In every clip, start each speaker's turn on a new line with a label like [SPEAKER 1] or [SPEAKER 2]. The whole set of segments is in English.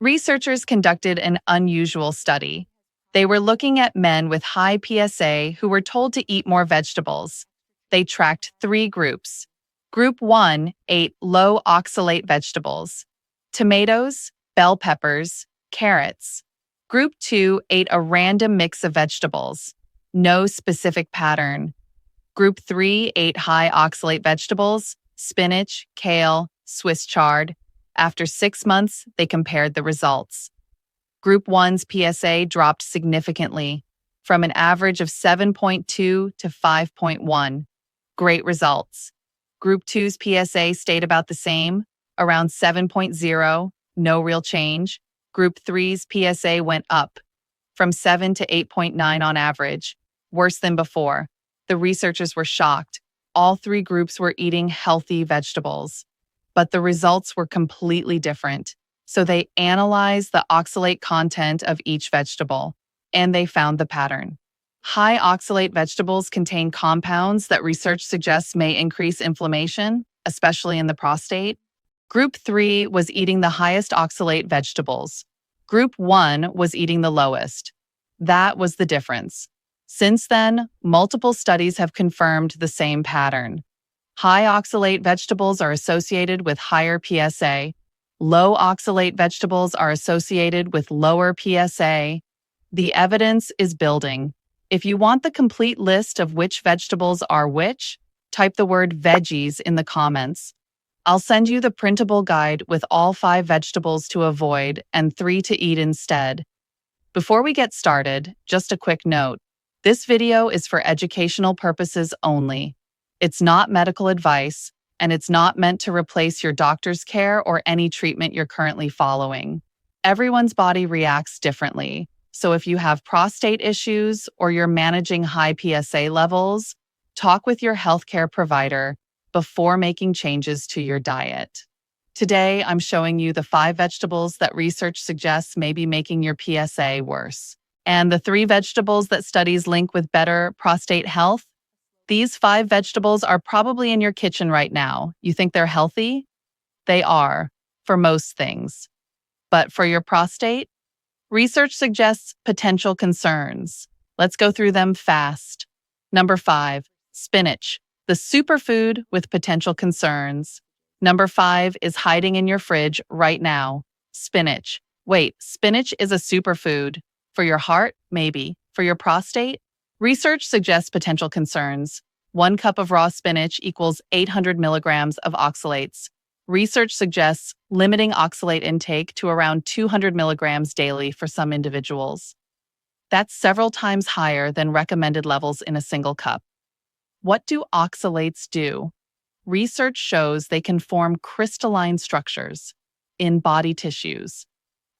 [SPEAKER 1] Researchers conducted an unusual study. They were looking at men with high PSA who were told to eat more vegetables. They tracked 3 groups. Group 1 ate low oxalate vegetables: tomatoes, bell peppers, carrots. Group 2 ate a random mix of vegetables. No specific pattern. Group 3 ate high oxalate vegetables: spinach, kale, Swiss chard. After 6 months, they compared the results. Group 1's PSA dropped significantly, from an average of 7.2 to 5.1. Great results. Group 2's PSA stayed about the same, around 7.0, no real change. Group 3's PSA went up, from 7 to 8.9 on average, worse than before. The researchers were shocked. All 3 groups were eating healthy vegetables, but the results were completely different. So they analyzed the oxalate content of each vegetable, and they found the pattern. High oxalate vegetables contain compounds that research suggests may increase inflammation, especially in the prostate. Group 3 was eating the highest oxalate vegetables. Group 1 was eating the lowest. That was the difference. Since then, multiple studies have confirmed the same pattern. High oxalate vegetables are associated with higher PSA. Low oxalate vegetables are associated with lower PSA. The evidence is building. If you want the complete list of which vegetables are which, type the word veggies in the comments. I'll send you the printable guide with all 5 vegetables to avoid and 3 to eat instead. Before we get started, just a quick note. This video is for educational purposes only. It's not medical advice, and it's not meant to replace your doctor's care or any treatment you're currently following. Everyone's body reacts differently, so if you have prostate issues or you're managing high PSA levels, talk with your healthcare provider before making changes to your diet. Today, I'm showing you the 5 vegetables that research suggests may be making your PSA worse, and the 3 vegetables that studies link with better prostate health. These 5 vegetables are probably in your kitchen right now. You think they're healthy? They are, for most things. But for your prostate, research suggests potential concerns. Let's go through them fast. Number 5, spinach, the superfood with potential concerns. Number 5 is hiding in your fridge right now. Spinach. Wait, spinach is a superfood. For your heart, maybe. For your prostate? Research suggests potential concerns. 1 cup of raw spinach equals 800 milligrams of oxalates. Research suggests limiting oxalate intake to around 200 milligrams daily for some individuals. That's several times higher than recommended levels in a single cup. What do oxalates do? Research shows they can form crystalline structures in body tissues.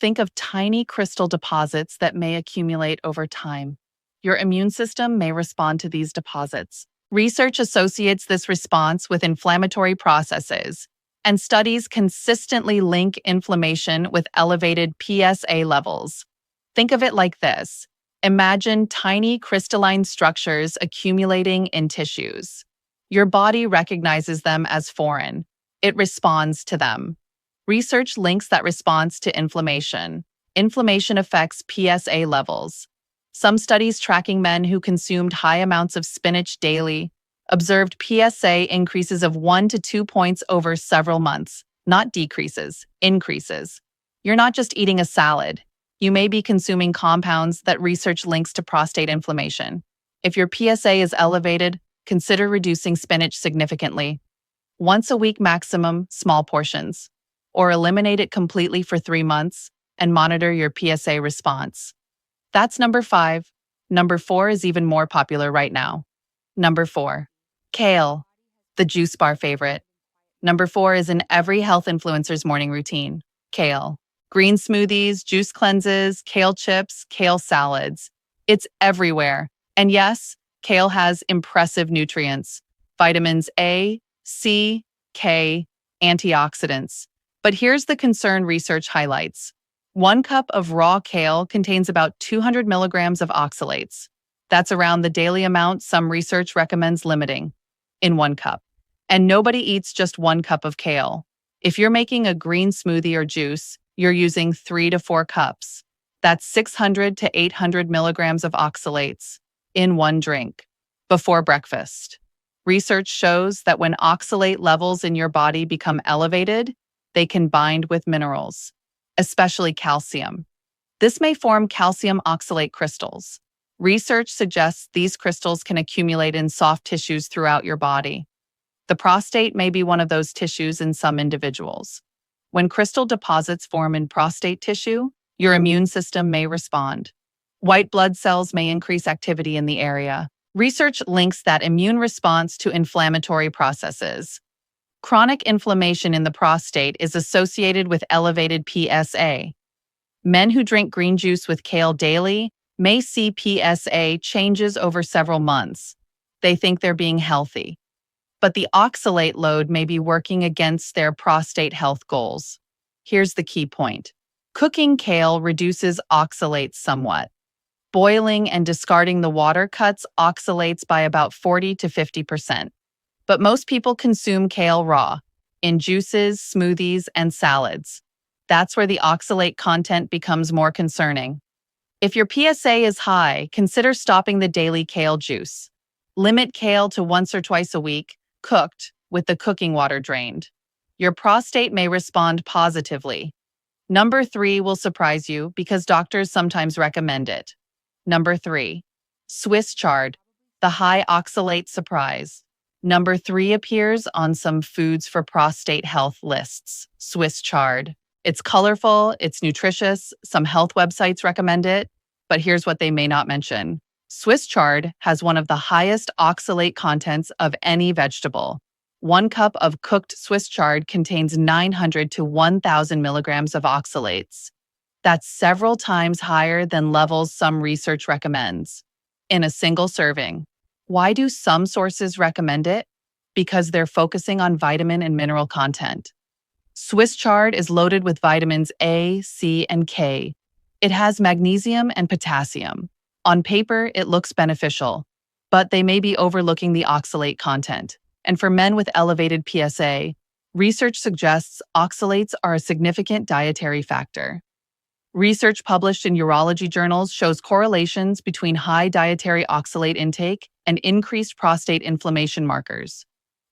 [SPEAKER 1] Think of tiny crystal deposits that may accumulate over time. Your immune system may respond to these deposits. Research associates this response with inflammatory processes, and studies consistently link inflammation with elevated PSA levels. Think of it like this. Imagine tiny crystalline structures accumulating in tissues. Your body recognizes them as foreign. It responds to them. Research links that response to inflammation. Inflammation affects PSA levels. Some studies tracking men who consumed high amounts of spinach daily observed PSA increases of 1 to 2 points over several months, not decreases, increases. You're not just eating a salad. You may be consuming compounds that research links to prostate inflammation. If your PSA is elevated, consider reducing spinach significantly. Once a week maximum, small portions. Or eliminate it completely for 3 months and monitor your PSA response. That's number 5. Number 4 is even more popular right now. Number 4, kale, the juice bar favorite. Number 4 is in every health influencer's morning routine. Kale. Green smoothies, juice cleanses, kale chips, kale salads. It's everywhere. And yes, kale has impressive nutrients. Vitamins A, C, K, antioxidants. But here's the concern research highlights. 1 cup of raw kale contains about 200 milligrams of oxalates. That's around the daily amount some research recommends limiting in 1 cup. And nobody eats just 1 cup of kale. If you're making a green smoothie or juice, you're using 3 to 4 cups. That's 600 to 800 milligrams of oxalates in one drink before breakfast. Research shows that when oxalate levels in your body become elevated, they can bind with minerals, especially calcium. This may form calcium oxalate crystals. Research suggests these crystals can accumulate in soft tissues throughout your body. The prostate may be one of those tissues in some individuals. When crystal deposits form in prostate tissue, your immune system may respond. White blood cells may increase activity in the area. Research links that immune response to inflammatory processes. Chronic inflammation in the prostate is associated with elevated PSA. Men who drink green juice with kale daily may see PSA changes over several months. They think they're being healthy, but the oxalate load may be working against their prostate health goals. Here's the key point. Cooking kale reduces oxalates somewhat. Boiling and discarding the water cuts oxalates by about 40 to 50%. But most people consume kale raw, in juices, smoothies, and salads. That's where the oxalate content becomes more concerning. If your PSA is high, consider stopping the daily kale juice. Limit kale to once or twice a week, cooked, with the cooking water drained. Your prostate may respond positively. Number 3 will surprise you because doctors sometimes recommend it. Number 3, Swiss chard, the high oxalate surprise. Number 3 appears on some foods for prostate health lists. Swiss chard. It's colorful, it's nutritious, some health websites recommend it, but here's what they may not mention. Swiss chard has one of the highest oxalate contents of any vegetable. 1 cup of cooked Swiss chard contains 900 to 1,000 milligrams of oxalates. That's several times higher than levels some research recommends. In a single serving. Why do some sources recommend it? Because they're focusing on vitamin and mineral content. Swiss chard is loaded with vitamins A, C, and K. It has magnesium and potassium. On paper, it looks beneficial, but they may be overlooking the oxalate content. And for men with elevated PSA, research suggests oxalates are a significant dietary factor. Research published in urology journals shows correlations between high dietary oxalate intake and increased prostate inflammation markers.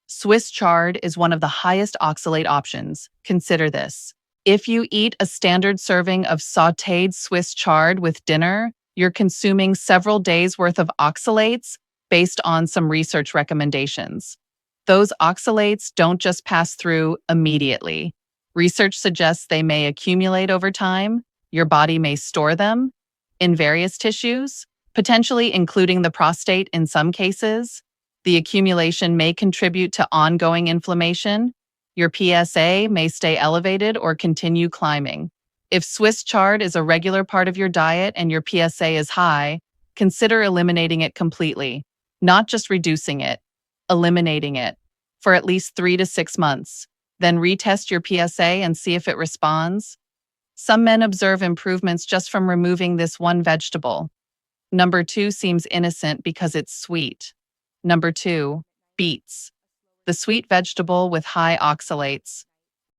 [SPEAKER 1] Swiss chard is one of the highest oxalate options. Consider this. If you eat a standard serving of sautéed Swiss chard with dinner, you're consuming several days' worth of oxalates based on some research recommendations. Those oxalates don't just pass through immediately. Research suggests they may accumulate over time. Your body may store them in various tissues, potentially including the prostate in some cases. The accumulation may contribute to ongoing inflammation. Your PSA may stay elevated or continue climbing. If Swiss chard is a regular part of your diet and your PSA is high, consider eliminating it completely, not just reducing it, eliminating it for at least 3 to 6 months. Then retest your PSA and see if it responds. Some men observe improvements just from removing this one vegetable. Number 2 seems innocent because it's sweet. Number 2, beets, the sweet vegetable with high oxalates.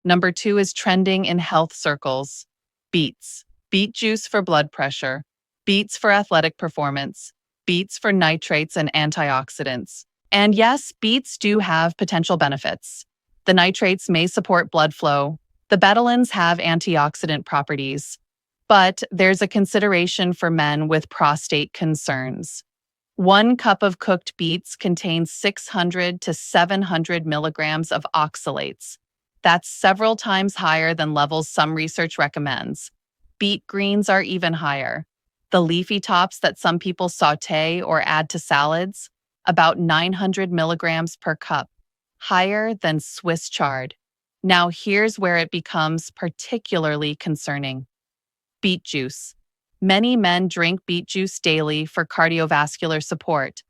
[SPEAKER 1] Number 2 is trending in health circles. Beets, beet juice for blood pressure, beets for athletic performance, beets for nitrates and antioxidants. And yes, beets do have potential benefits. The nitrates may support blood flow. The betalains have antioxidant properties. But there's a consideration for men with prostate concerns. 1 cup of cooked beets contains 600 to 700 milligrams of oxalates. That's several times higher than levels some research recommends. Beet greens are even higher. The leafy tops that some people saute or add to salads, about 900 milligrams per cup, higher than Swiss chard. Now here's where it becomes particularly concerning. Beet juice. Many men drink beet juice daily for cardiovascular support.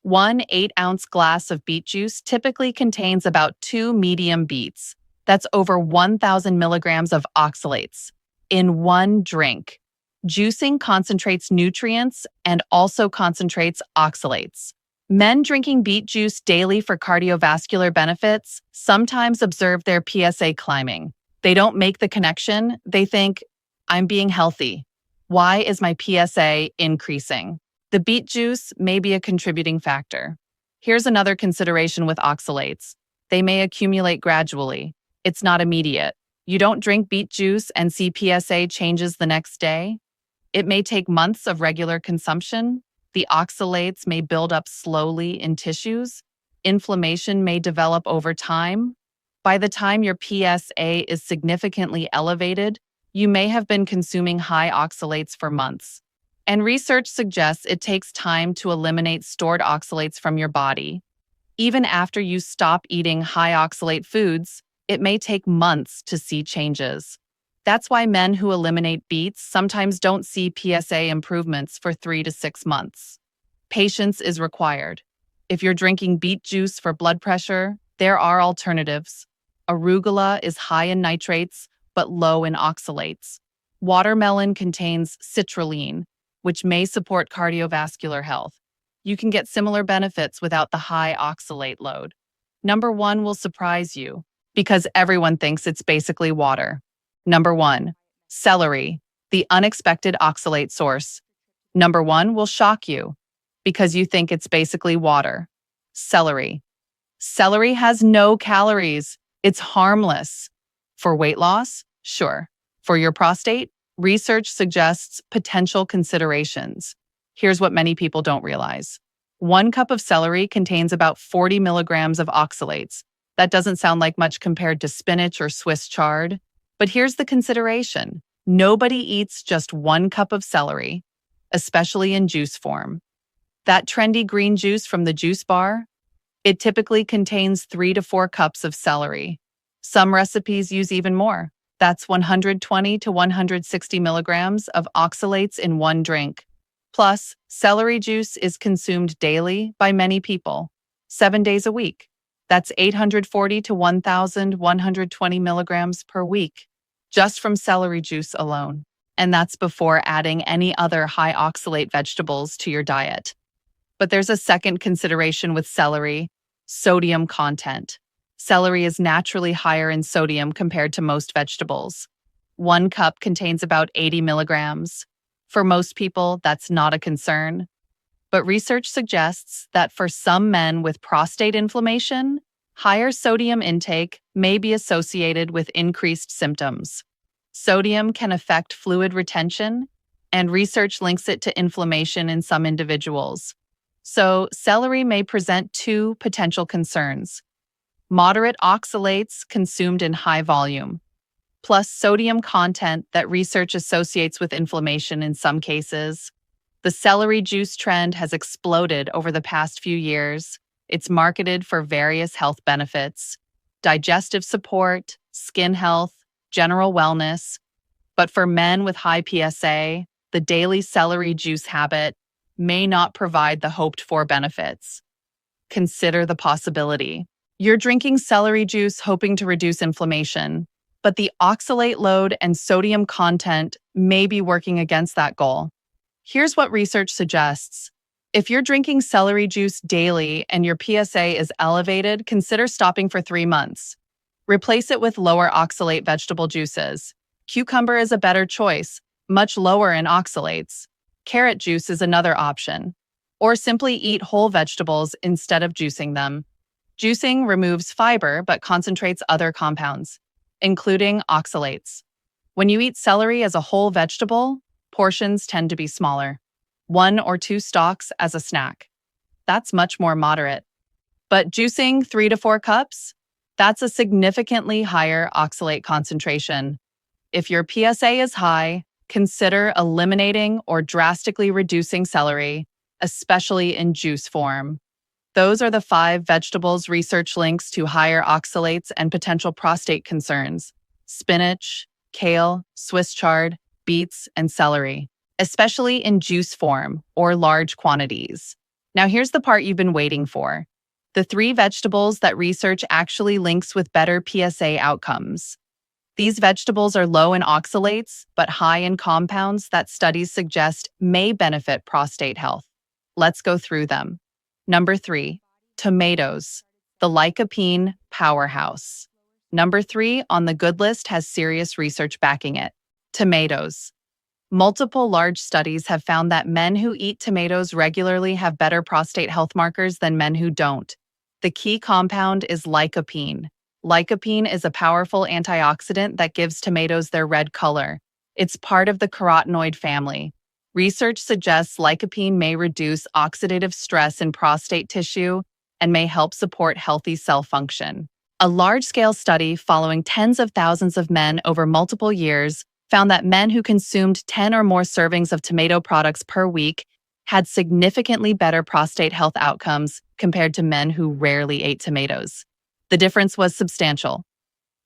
[SPEAKER 1] 1 8-ounce glass of beet juice typically contains about 2 medium beets. That's over 1,000 milligrams of oxalates in one drink. Juicing concentrates nutrients and also concentrates oxalates. Men drinking beet juice daily for cardiovascular benefits sometimes observe their PSA climbing. They don't make the connection. They think, I'm being healthy. Why is my PSA increasing? The beet juice may be a contributing factor. Here's another consideration with oxalates. They may accumulate gradually. It's not immediate. You don't drink beet juice and see PSA changes the next day. It may take months of regular consumption. The oxalates may build up slowly in tissues. Inflammation may develop over time. By the time your PSA is significantly elevated, you may have been consuming high oxalates for months. And research suggests it takes time to eliminate stored oxalates from your body. Even after you stop eating high oxalate foods, it may take months to see changes. That's why men who eliminate beets sometimes don't see PSA improvements for 3 to 6 months. Patience is required. If you're drinking beet juice for blood pressure, there are alternatives. Arugula is high in nitrates, but low in oxalates. Watermelon contains citrulline, which may support cardiovascular health. You can get similar benefits without the high oxalate load. Number 1 will surprise you, because everyone thinks it's basically water. Number 1, celery, the unexpected oxalate source. Number 1 will shock you, because you think it's basically water. Celery. Celery has no calories. It's harmless. For weight loss? Sure. For your prostate? Research suggests potential considerations. Here's what many people don't realize. 1 cup of celery contains about 40 milligrams of oxalates. That doesn't sound like much compared to spinach or Swiss chard. But here's the consideration. Nobody eats just 1 cup of celery, especially in juice form. That trendy green juice from the juice bar? It typically contains 3 to 4 cups of celery. Some recipes use even more. That's 120 to 160 milligrams of oxalates in 1 drink. Plus, celery juice is consumed daily by many people, 7 days a week. That's 840 to 1,120 milligrams per week, just from celery juice alone. And that's before adding any other high oxalate vegetables to your diet. But there's a second consideration with celery: sodium content. Celery is naturally higher in sodium compared to most vegetables. 1 cup contains about 80 milligrams. For most people, that's not a concern. But research suggests that for some men with prostate inflammation, higher sodium intake may be associated with increased symptoms. Sodium can affect fluid retention, and research links it to inflammation in some individuals. So, celery may present 2 potential concerns: moderate oxalates consumed in high volume, plus sodium content that research associates with inflammation in some cases. The celery juice trend has exploded over the past few years. It's marketed for various health benefits: digestive support, skin health, general wellness. But for men with high PSA, the daily celery juice habit may not provide the hoped-for benefits. Consider the possibility. You're drinking celery juice hoping to reduce inflammation, but the oxalate load and sodium content may be working against that goal. Here's what research suggests. If you're drinking celery juice daily and your PSA is elevated, consider stopping for 3 months. Replace it with lower oxalate vegetable juices. Cucumber is a better choice, much lower in oxalates. Carrot juice is another option. Or simply eat whole vegetables instead of juicing them. Juicing removes fiber but concentrates other compounds, including oxalates. When you eat celery as a whole vegetable, portions tend to be smaller. 1 or 2 stalks as a snack. That's much more moderate. But juicing 3 to 4 cups? That's a significantly higher oxalate concentration. If your PSA is high, consider eliminating or drastically reducing celery, especially in juice form. Those are the 5 vegetables research links to higher oxalates and potential prostate concerns: spinach, kale, Swiss chard, beets, and celery, especially in juice form or large quantities. Now here's the part you've been waiting for: the 3 vegetables that research actually links with better PSA outcomes. These vegetables are low in oxalates, but high in compounds that studies suggest may benefit prostate health. Let's go through them. Number 3, tomatoes, the lycopene powerhouse. Number 3 on the good list has serious research backing it. Tomatoes. Multiple large studies have found that men who eat tomatoes regularly have better prostate health markers than men who don't. The key compound is lycopene. Lycopene is a powerful antioxidant that gives tomatoes their red color. It's part of the carotenoid family. Research suggests lycopene may reduce oxidative stress in prostate tissue and may help support healthy cell function. A large-scale study following tens of thousands of men over multiple years found that men who consumed 10 or more servings of tomato products per week had significantly better prostate health outcomes compared to men who rarely ate tomatoes. The difference was substantial,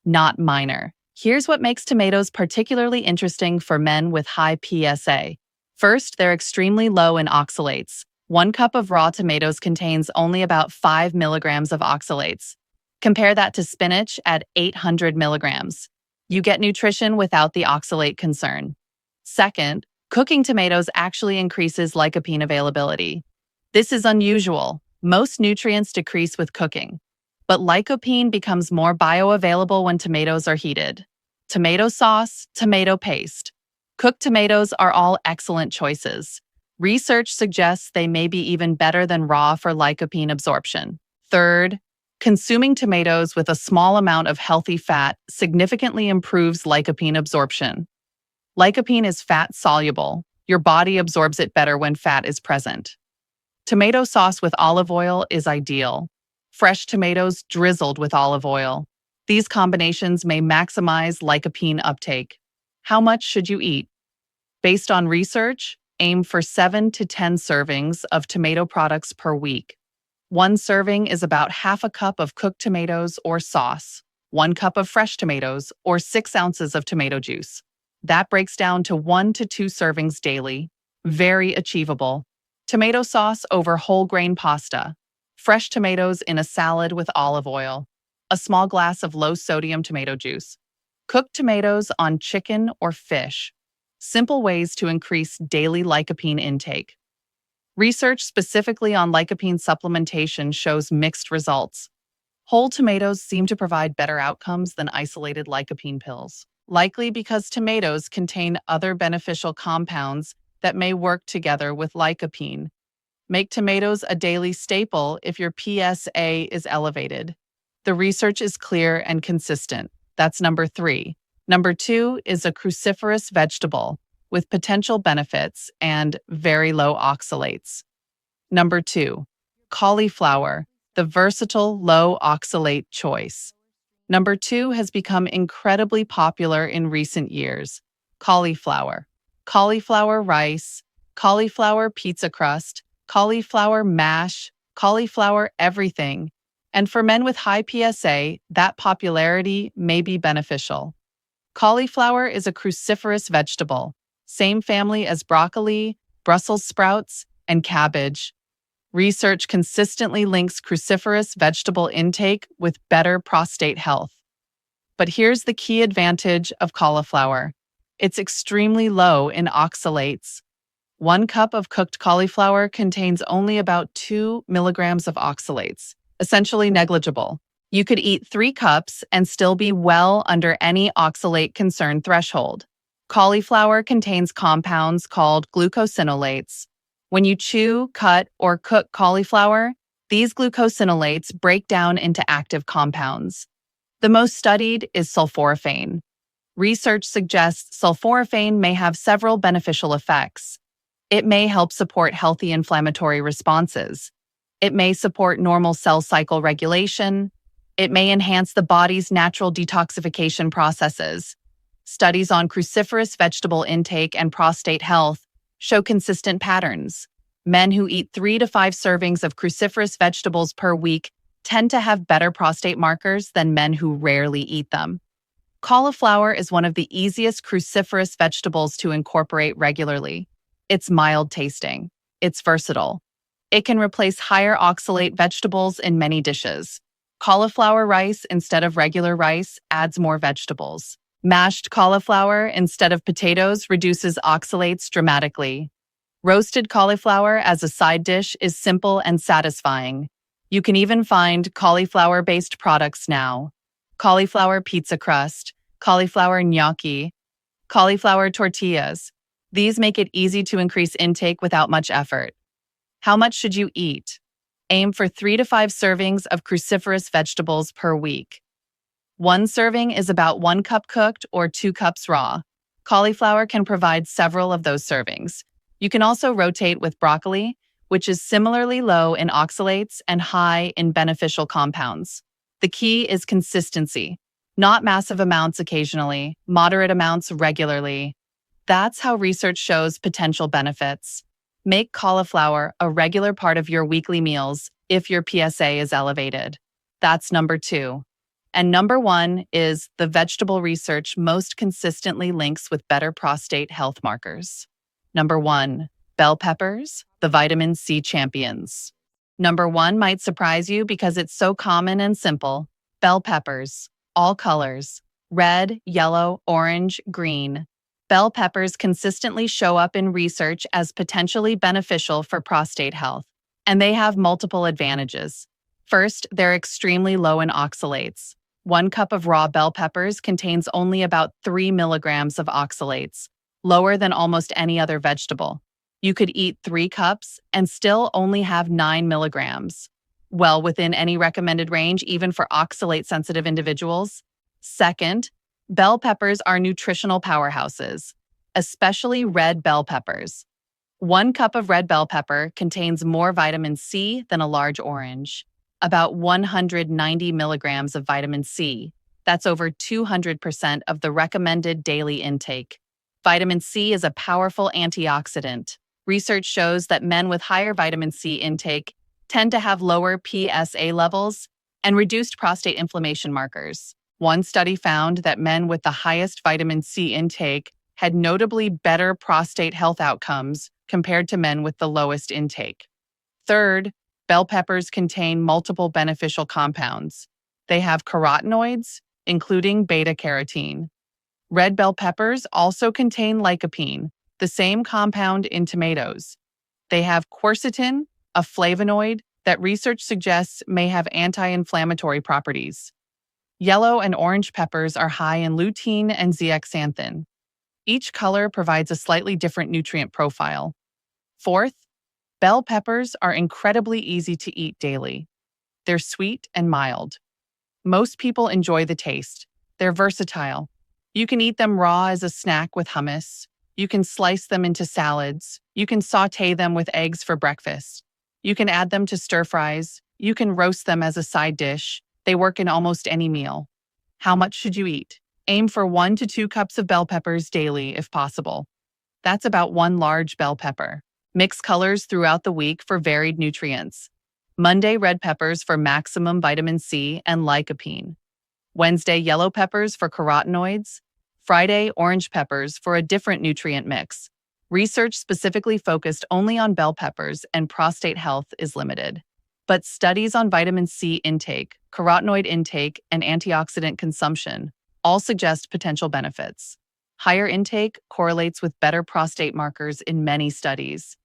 [SPEAKER 1] not minor. Here's what makes tomatoes particularly interesting for men with high PSA. First, they're extremely low in oxalates. 1 cup of raw tomatoes contains only about 5 milligrams of oxalates. Compare that to spinach at 800 milligrams. You get nutrition without the oxalate concern. Second, cooking tomatoes actually increases lycopene availability. This is unusual. Most nutrients decrease with cooking, but lycopene becomes more bioavailable when tomatoes are heated. Tomato sauce, tomato paste. Cooked tomatoes are all excellent choices. Research suggests they may be even better than raw for lycopene absorption. Third, consuming tomatoes with a small amount of healthy fat significantly improves lycopene absorption. Lycopene is fat-soluble. Your body absorbs it better when fat is present. Tomato sauce with olive oil is ideal. Fresh tomatoes drizzled with olive oil. These combinations may maximize lycopene uptake. How much should you eat? Based on research, aim for 7 to 10 servings of tomato products per week. 1 serving is about half a cup of cooked tomatoes or sauce, 1 cup of fresh tomatoes, or 6 ounces of tomato juice. That breaks down to 1 to 2 servings daily. Very achievable. Tomato sauce over whole grain pasta. Fresh tomatoes in a salad with olive oil. A small glass of low-sodium tomato juice. Cooked tomatoes on chicken or fish. Simple ways to increase daily lycopene intake. Research specifically on lycopene supplementation shows mixed results. Whole tomatoes seem to provide better outcomes than isolated lycopene pills, likely because tomatoes contain other beneficial compounds that may work together with lycopene. Make tomatoes a daily staple if your PSA is elevated. The research is clear and consistent. That's number 3. Number 2 is a cruciferous vegetable with potential benefits and very low oxalates. Number 2, cauliflower, the versatile low oxalate choice. Number 2 has become incredibly popular in recent years. Cauliflower, cauliflower rice, cauliflower pizza crust, cauliflower mash, cauliflower everything. And for men with high PSA, that popularity may be beneficial. Cauliflower is a cruciferous vegetable, same family as broccoli, Brussels sprouts, and cabbage. Research consistently links cruciferous vegetable intake with better prostate health. But here's the key advantage of cauliflower. It's extremely low in oxalates. 1 cup of cooked cauliflower contains only about 2 milligrams of oxalates, essentially negligible. You could eat 3 cups and still be well under any oxalate concern threshold. Cauliflower contains compounds called glucosinolates. When you chew, cut, or cook cauliflower, these glucosinolates break down into active compounds. The most studied is sulforaphane. Research suggests sulforaphane may have several beneficial effects. It may help support healthy inflammatory responses. It may support normal cell cycle regulation. It may enhance the body's natural detoxification processes. Studies on cruciferous vegetable intake and prostate health show consistent patterns. Men who eat 3 to 5 servings of cruciferous vegetables per week tend to have better prostate markers than men who rarely eat them. Cauliflower is one of the easiest cruciferous vegetables to incorporate regularly. It's mild tasting. It's versatile. It can replace higher oxalate vegetables in many dishes. Cauliflower rice instead of regular rice adds more vegetables. Mashed cauliflower instead of potatoes reduces oxalates dramatically. Roasted cauliflower as a side dish is simple and satisfying. You can even find cauliflower-based products now. cauliflower pizza crust, cauliflower gnocchi, cauliflower tortillas. These make it easy to increase intake without much effort. How much should you eat? Aim for 3 to 5 servings of cruciferous vegetables per week. One serving is about 1 cup cooked or 2 cups raw. Cauliflower can provide several of those servings. You can also rotate with broccoli, which is similarly low in oxalates and high in beneficial compounds. The key is consistency, not massive amounts occasionally, moderate amounts regularly. That's how research shows potential benefits. Make cauliflower a regular part of your weekly meals if your PSA is elevated. That's number 2. And number 1 is the vegetable research most consistently links with better prostate health markers. Number 1, bell peppers, the vitamin C champions. Number 1 might surprise you because it's so common and simple. Bell peppers, all colors, red, yellow, orange, green. Bell peppers consistently show up in research as potentially beneficial for prostate health, and they have multiple advantages. First, they're extremely low in oxalates. 1 cup of raw bell peppers contains only about 3 milligrams of oxalates, lower than almost any other vegetable. You could eat 3 cups and still only have 9 milligrams, well within any recommended range even for oxalate-sensitive individuals. Second, bell peppers are nutritional powerhouses, especially red bell peppers. 1 cup of red bell pepper contains more vitamin C than a large orange, about 190 milligrams of vitamin C. That's over 200% of the recommended daily intake. Vitamin C is a powerful antioxidant. Research shows that men with higher vitamin C intake tend to have lower PSA levels and reduced prostate inflammation markers. One study found that men with the highest vitamin C intake had notably better prostate health outcomes compared to men with the lowest intake. Third, bell peppers contain multiple beneficial compounds. They have carotenoids, including beta-carotene. Red bell peppers also contain lycopene, the same compound in tomatoes. They have quercetin, a flavonoid that research suggests may have anti-inflammatory properties. Yellow and orange peppers are high in lutein and zeaxanthin. Each color provides a slightly different nutrient profile. Fourth, bell peppers are incredibly easy to eat daily. They're sweet and mild. Most people enjoy the taste. They're versatile. You can eat them raw as a snack with hummus. You can slice them into salads. You can sauté them with eggs for breakfast. You can add them to stir fries. You can roast them as a side dish. They work in almost any meal. How much should you eat? Aim for 1 to 2 cups of bell peppers daily if possible. That's about 1 large bell pepper. Mix colors throughout the week for varied nutrients. Monday, red peppers for maximum vitamin C and lycopene. Wednesday, yellow peppers for carotenoids. Friday, orange peppers for a different nutrient mix. Research specifically focused only on bell peppers and prostate health is limited. But studies on vitamin C intake, carotenoid intake, and antioxidant consumption all suggest potential benefits. Higher intake correlates with better prostate markers in many studies.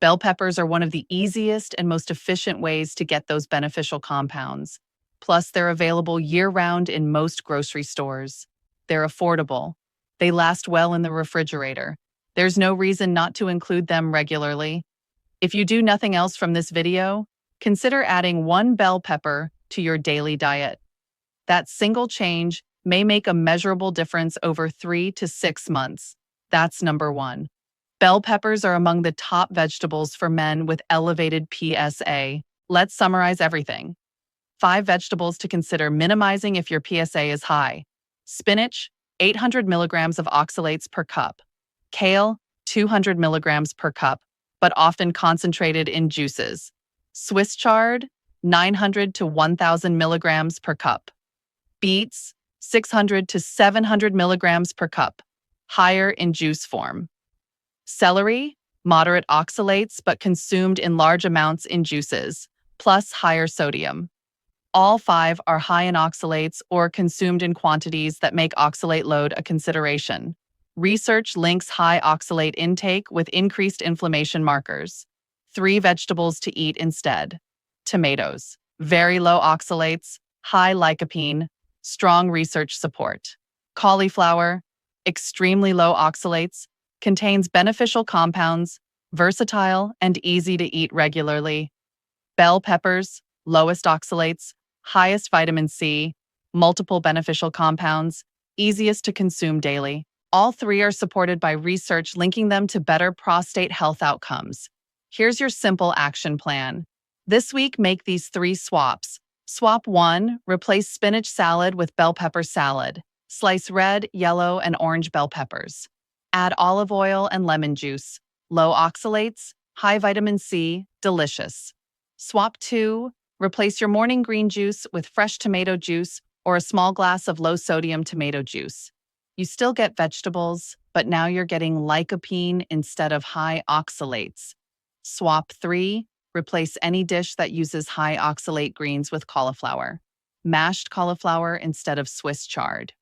[SPEAKER 1] Bell peppers are one of the easiest and most efficient ways to get those beneficial compounds. Plus, they're available year-round in most grocery stores. They're affordable. They last well in the refrigerator. There's no reason not to include them regularly. If you do nothing else from this video, consider adding 1 bell pepper to your daily diet. That single change may make a measurable difference over 3 to 6 months. That's number 1. Bell peppers are among the top vegetables for men with elevated PSA. Let's summarize everything. 5 vegetables to consider minimizing if your PSA is high. Spinach, 800 milligrams of oxalates per cup. Kale, 200 milligrams per cup, but often concentrated in juices. Swiss chard, 900 to 1,000 milligrams per cup. Beets, 600 to 700 milligrams per cup, higher in juice form. Celery, moderate oxalates but consumed in large amounts in juices, plus higher sodium. All 5 are high in oxalates or consumed in quantities that make oxalate load a consideration. Research links high oxalate intake with increased inflammation markers. 3 vegetables to eat instead. Tomatoes, very low oxalates, high lycopene, Strong research support. Cauliflower, extremely low oxalates, contains beneficial compounds, versatile and easy to eat regularly. Bell peppers, lowest oxalates, highest vitamin C, multiple beneficial compounds, easiest to consume daily. All three are supported by research linking them to better prostate health outcomes. Here's your simple action plan. This week, make these three swaps. Swap 1, replace spinach salad with bell pepper salad. Slice red, yellow, and orange bell peppers. Add olive oil and lemon juice. Low oxalates, high vitamin C, delicious. Swap 2, replace your morning green juice with fresh tomato juice or a small glass of low-sodium tomato juice. You still get vegetables, but now you're getting lycopene instead of high oxalates. Swap 3, replace any dish that uses high oxalate greens with cauliflower. Mashed cauliflower instead of Swiss chard.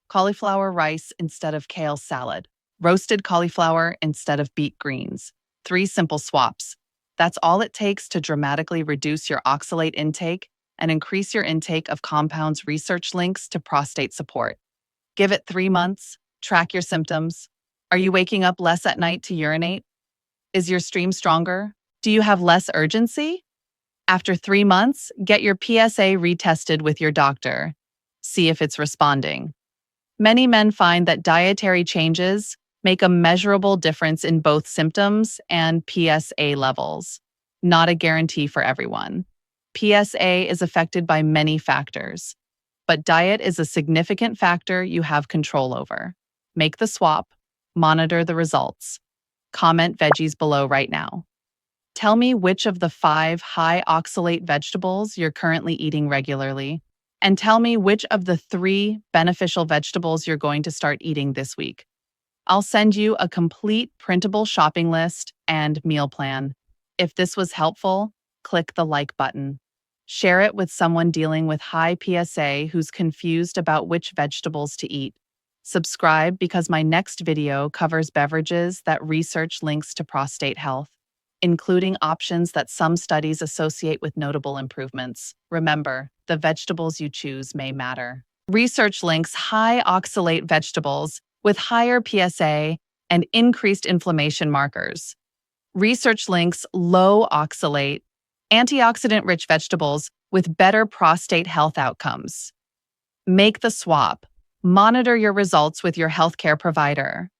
[SPEAKER 1] Cauliflower rice instead of kale salad. Roasted cauliflower instead of beet greens. 3 simple swaps. That's all it takes to dramatically reduce your oxalate intake and increase your intake of compounds. Research links to prostate support. Give it 3 months, track your symptoms. Are you waking up less at night to urinate? Is your stream stronger? Do you have less urgency? After 3 months, get your PSA retested with your doctor. See if it's responding. Many men find that dietary changes make a measurable difference in both symptoms and PSA levels. Not a guarantee for everyone. PSA is affected by many factors, but diet is a significant factor you have control over. Make the swap, monitor the results. Comment veggies below right now. Tell me which of the 5 high oxalate vegetables you're currently eating regularly, and tell me which of the 3 beneficial vegetables you're going to start eating this week. I'll send you a complete printable shopping list and meal plan. If this was helpful, click the like button. Share it with someone dealing with high PSA who's confused about which vegetables to eat. Subscribe because my next video covers beverages that research links to prostate health, including options that some studies associate with notable improvements. Remember, the vegetables you choose may matter. Research links high oxalate vegetables with higher PSA and increased inflammation markers. Research links low oxalate, antioxidant-rich vegetables with better prostate health outcomes. Make the swap. Monitor your results with your healthcare provider.